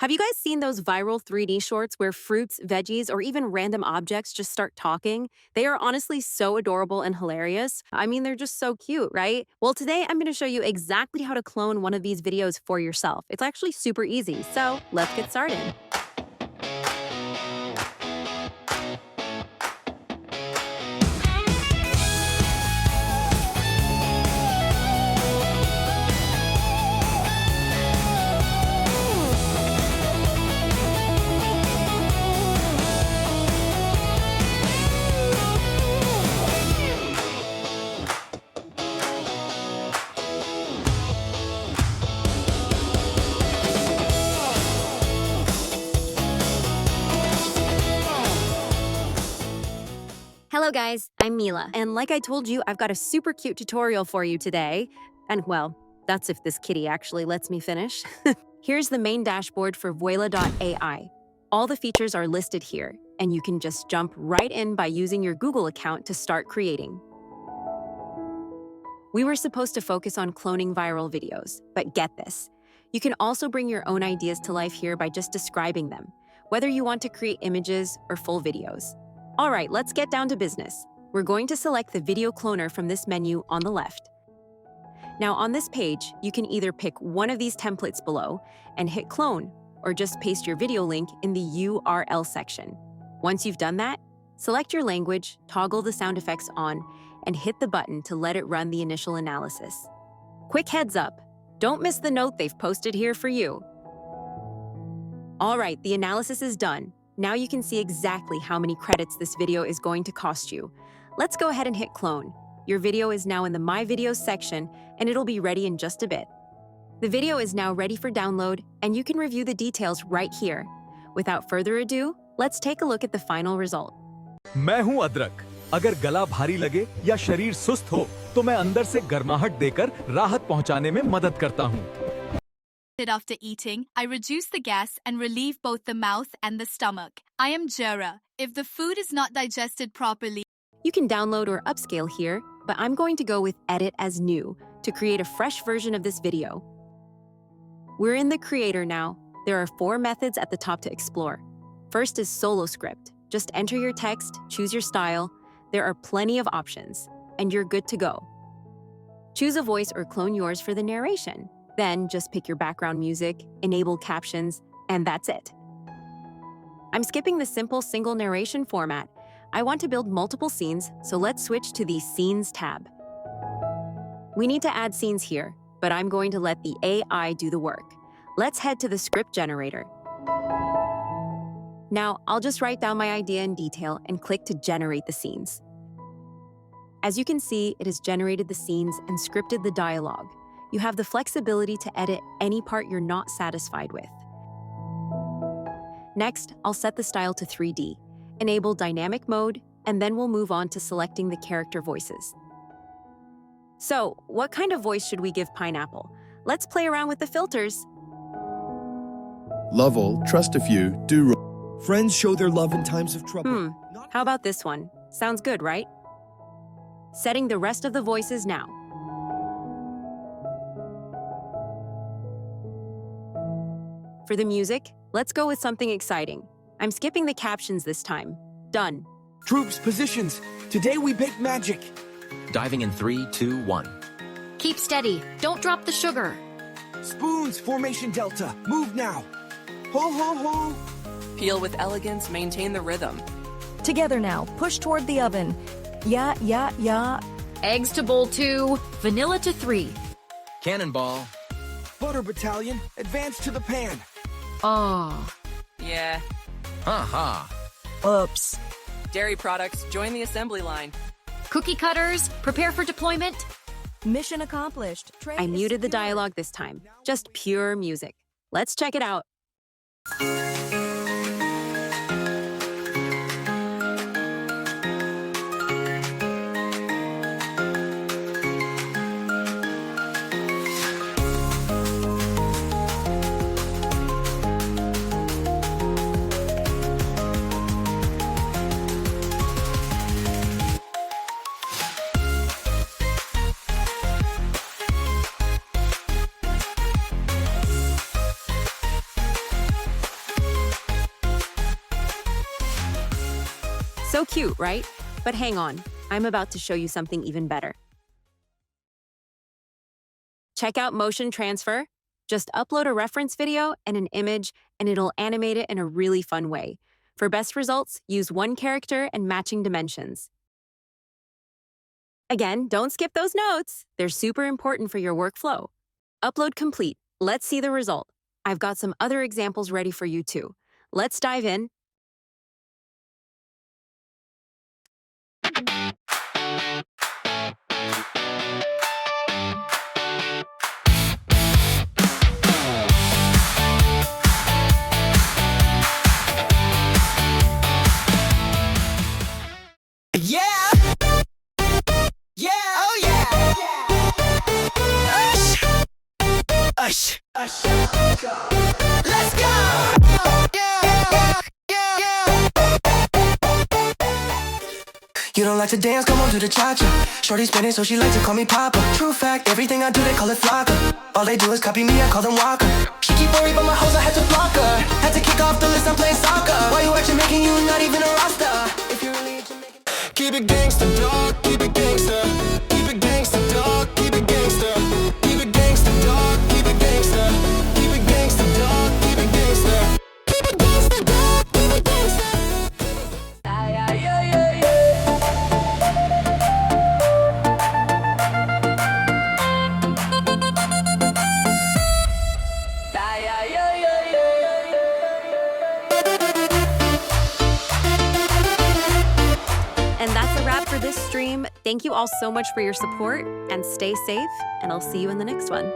Have you guys seen those viral 3D shorts where fruits, veggies, or even random objects just start talking? They are honestly so adorable and hilarious. I mean, they're just so cute, right? Well, today I'm going to show you exactly how to clone one of these videos for yourself. It's actually super easy, so let's get started. Hello guys, I'm Mila, and like I told you, I've got a super cute tutorial for you today. And well, that's if this kitty actually lets me finish. Here's the main dashboard for reels.ai. All the features are listed here, and you can just jump right in by using your Google account to start creating. We were supposed to focus on cloning viral videos, but get this. You can also bring your own ideas to life here by just describing them, whether you want to create images or full videos. All right, let's get down to business. We're going to select the video cloner from this menu on the left. Now on this page, you can either pick one of these templates below and hit clone, or just paste your video link in the URL section. Once you've done that, select your language, toggle the sound effects on, and hit the button to let it run the initial analysis. Quick heads up, don't miss the note they've posted here for you. All right, the analysis is done. Now you can see exactly how many credits this video is going to cost you. Let's go ahead and hit clone. Your video is now in the My Videos section, and it'll be ready in just a bit. The video is now ready for download, and you can review the details right here. Without further ado, let's take a look at the final result. मैं हूं अदरक। अगर गला भारी लगे या शरीर सुस्त हो, तो मैं अंदर से गर्माहट देकर राहत पहुंचाने में मदद करता हूं। After eating, I reduce the gas and relieve both the mouth and the stomach. I am Jera. If the food is not digested properly, you can download or upscale here, but I'm going to go with Edit as New to create a fresh version of this video. We're in the Creator now. There are 4 methods at the top to explore. First is Solo Script. Just enter your text, choose your style. There are plenty of options, and you're good to go. Choose a voice or clone yours for the narration. Then just pick your background music, enable captions, and that's it. I'm skipping the simple single narration format. I want to build multiple scenes, so let's switch to the Scenes tab. We need to add scenes here, but I'm going to let the AI do the work. Let's head to the script generator. Now, I'll just write down my idea in detail and click to generate the scenes. As you can see, it has generated the scenes and scripted the dialogue. You have the flexibility to edit any part you're not satisfied with. Next, I'll set the style to 3D, enable dynamic mode, and then we'll move on to selecting the character voices. So, what kind of voice should we give Pineapple? Let's play around with the filters. Love all, trust a few, do. Friends show their love in times of trouble. How about this one? Sounds good, right? Setting the rest of the voices now. For the music, let's go with something exciting. I'm skipping the captions this time. Done. Troops, positions. Today we bake magic. Diving in 3, 2, 1. Keep steady. Don't drop the sugar. Spoons, formation delta. Move now. Ho, ho, ho. Peel with elegance, maintain the rhythm. Together now. Push toward the oven. Yeah, yeah, yeah. Eggs to bowl 2. Vanilla to 3. Cannonball. Butter battalion, advance to the pan. Oh. Yeah. Ha ha. Oops. Dairy products, join the assembly line. Cookie cutters, prepare for deployment. Mission accomplished. I muted the dialogue this time. Just pure music. Let's check it out. So cute, right? But hang on, I'm about to show you something even better. Check out motion transfer. Just upload a reference video and an image, and it'll animate it in a really fun way. For best results, use one character and matching dimensions. Again, don't skip those notes. They're super important for your workflow. Upload complete. Let's see the result. I've got some other examples ready for you too. Let's dive in. Yeah! Yeah! Oh yeah! Ush! Ush! Let's go! You don't like to dance, come on to the cha-cha. Shorty spinning, so she likes to call me Papa. True fact, everything I do, they call it flocka. All they do is copy me, I call them Walker. She keep worried about my hoes, I had to block her. Had to kick off the list, I'm playing soccer. Why you acting making you not even a roster? If you're really into making... Keep it gangsta, dog, keep it gangsta. Keep it gangsta, dog, keep it gangsta. Keep it gangsta, dog, keep it gangsta. Keep it gangsta, dog, keep it gangsta. Keep it gangsta, dog, keep it gangsta. And that's a wrap for this stream. Thank you all so much for your support, and stay safe, and I'll see you in the next one.